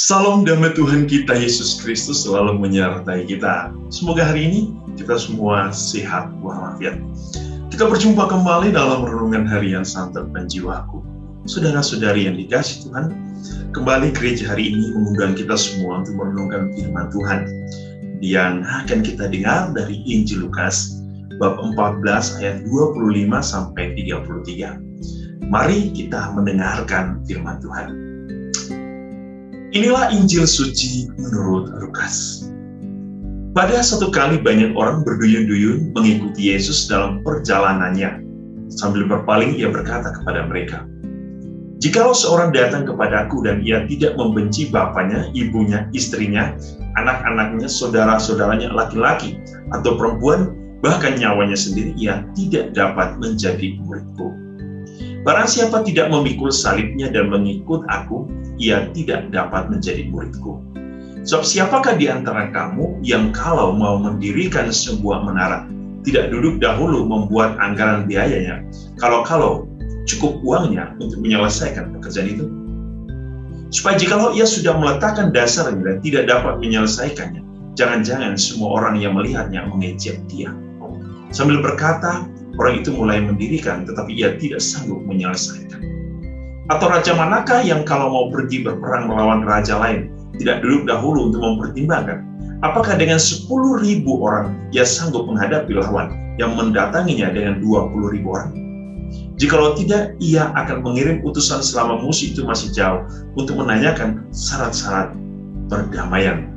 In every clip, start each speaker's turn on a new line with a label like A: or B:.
A: Salam damai Tuhan kita Yesus Kristus selalu menyertai kita. Semoga hari ini kita semua sehat walafiat. Kita berjumpa kembali dalam renungan harian Santet Penjiwaku. Saudara-saudari yang dikasihi Tuhan, kembali gereja hari ini mengundang kita semua untuk merenungkan firman Tuhan yang akan kita dengar dari Injil Lukas bab 14 ayat 25 sampai 33. Mari kita mendengarkan firman Tuhan. Inilah Injil suci menurut Lukas. Pada satu kali banyak orang berduyun-duyun mengikuti Yesus dalam perjalanannya. Sambil berpaling ia berkata kepada mereka, "Jikalau seorang datang kepadaku dan ia tidak membenci bapaknya, ibunya, istrinya, anak-anaknya, saudara-saudaranya laki-laki atau perempuan, bahkan nyawanya sendiri, ia tidak dapat menjadi muridku. Barang siapa tidak memikul salibnya dan mengikut aku, ia tidak dapat menjadi muridku. Sebab siapakah di antara kamu yang kalau mau mendirikan sebuah menara, tidak duduk dahulu membuat anggaran biayanya, kalau cukup uangnya untuk menyelesaikan pekerjaan itu? Supaya jikalau ia sudah meletakkan dasarnya dan tidak dapat menyelesaikannya, jangan-jangan semua orang yang melihatnya mengejek dia." Sambil berkata, orang itu mulai mendirikan, tetapi ia tidak sanggup menyelesaikan. "Atau raja manakah yang kalau mau pergi berperang melawan raja lain, tidak duduk dahulu untuk mempertimbangkan, apakah dengan 10.000 orang ia sanggup menghadapi lawan yang mendatanginya dengan 20.000 orang? Jikalau tidak, ia akan mengirim utusan selama musuh itu masih jauh untuk menanyakan syarat-syarat perdamaian.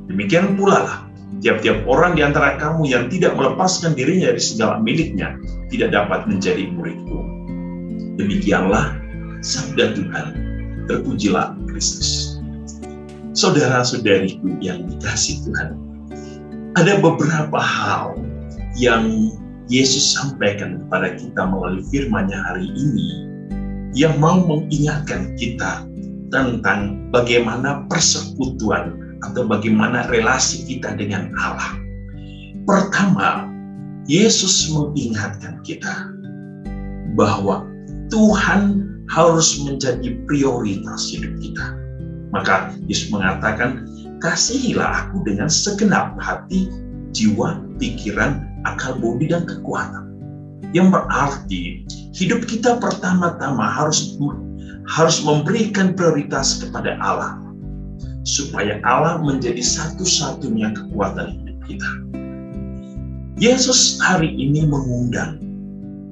A: Demikian pula lah, tiap-tiap orang di antara kamu yang tidak melepaskan dirinya dari segala miliknya tidak dapat menjadi muridku." Demikianlah sabda Tuhan. Terpujilah Kristus. Saudara-saudariku yang dikasihi Tuhan, ada beberapa hal yang Yesus sampaikan kepada kita melalui firman-Nya hari ini yang mau mengingatkan kita tentang bagaimana persekutuan atau bagaimana relasi kita dengan Allah. Pertama, Yesus mengingatkan kita bahwa Tuhan harus menjadi prioritas hidup kita. Maka Yesus mengatakan, "Kasihilah aku dengan segenap hati, jiwa, pikiran, akal budi, dan kekuatan." Yang berarti hidup kita pertama-tama harus memberikan prioritas kepada Allah, supaya Allah menjadi satu-satunya kekuatan hidup kita. Yesus hari ini mengundang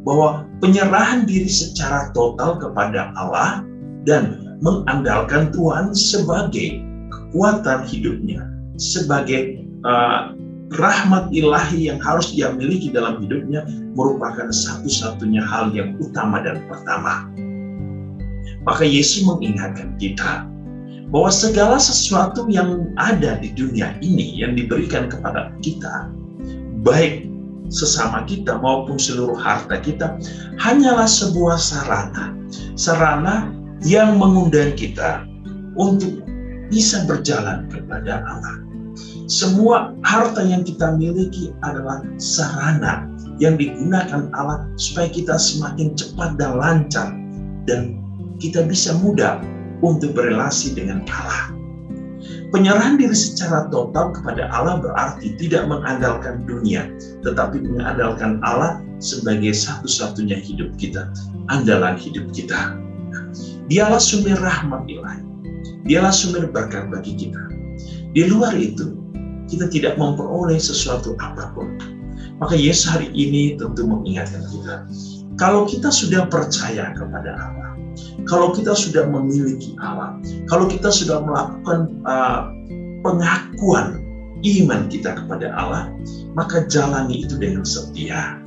A: bahwa penyerahan diri secara total kepada Allah dan mengandalkan Tuhan sebagai kekuatan hidupnya, sebagai rahmat ilahi yang harus dia miliki dalam hidupnya, merupakan satu-satunya hal yang utama dan pertama. Maka Yesus mengingatkan kita bahwa segala sesuatu yang ada di dunia ini yang diberikan kepada kita, baik sesama kita maupun seluruh harta kita, hanyalah sebuah sarana yang mengundang kita untuk bisa berjalan kepada Allah. Semua harta yang kita miliki adalah sarana yang digunakan Allah supaya kita semakin cepat dan lancar dan kita bisa mudah untuk berelasi dengan Allah. Penyerahan diri secara total kepada Allah berarti tidak mengandalkan dunia, tetapi mengandalkan Allah sebagai satu-satunya hidup kita, andalan hidup kita. Dialah sumber rahmat ilahi, dialah sumber berkat bagi kita. Di luar itu, kita tidak memperoleh sesuatu apapun. Maka Yesus hari ini tentu mengingatkan kita, kalau kita sudah percaya kepada Allah, kalau kita sudah memiliki Allah, kalau kita sudah melakukan pengakuan iman kita kepada Allah, maka jalani itu dengan setia.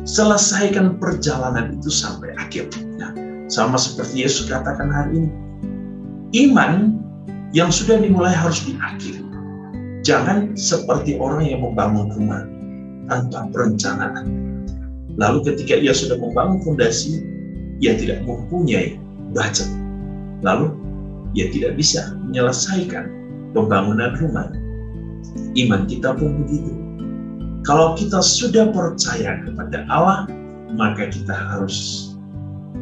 A: Selesaikan perjalanan itu sampai akhir. Nah, sama seperti Yesus katakan hari ini, iman yang sudah dimulai harus diakhiri. Jangan seperti orang yang membangun rumah tanpa perencanaan. Lalu ketika ia sudah membangun fondasi, ia tidak mempunyai budget. Lalu ia tidak bisa menyelesaikan pembangunan rumah. Iman kita pun begitu. Kalau kita sudah percaya kepada Allah, maka kita harus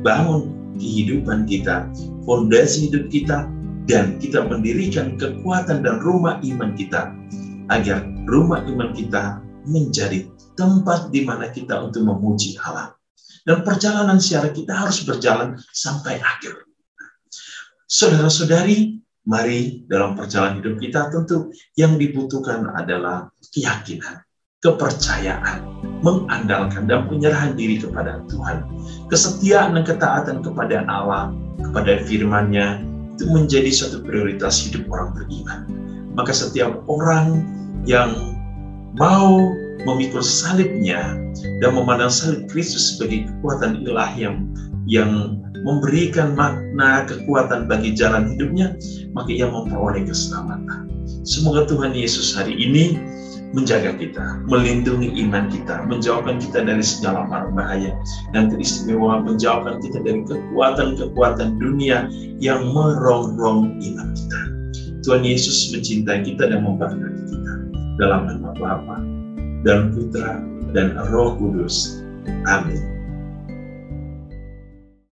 A: bangun kehidupan kita, fondasi hidup kita dan kita mendirikan kekuatan dan rumah iman kita, agar rumah iman kita menjadi tempat di mana kita untuk memuji Allah. Dan perjalanan siaran kita harus berjalan sampai akhir. Saudara-saudari, mari dalam perjalanan hidup kita tentu yang dibutuhkan adalah keyakinan, kepercayaan, mengandalkan dan penyerahan diri kepada Tuhan. Kesetiaan dan ketaatan kepada Allah, kepada firman-Nya, itu menjadi suatu prioritas hidup orang beriman. Maka setiap orang yang mau memikul salibnya dan memandang salib Kristus sebagai kekuatan ilahi yang memberikan makna kekuatan bagi jalan hidupnya, maka ia memperoleh keselamatan. Semoga Tuhan Yesus hari ini menjaga kita, melindungi iman kita, menjauhkan kita dari segala bahaya, dan teristimewa menjauhkan kita dari kekuatan-kekuatan dunia yang merongrong iman kita. Tuhan Yesus mencintai kita dan memberkati kita. Dalam nama Bapa dan Putra dan Roh Kudus. Amin.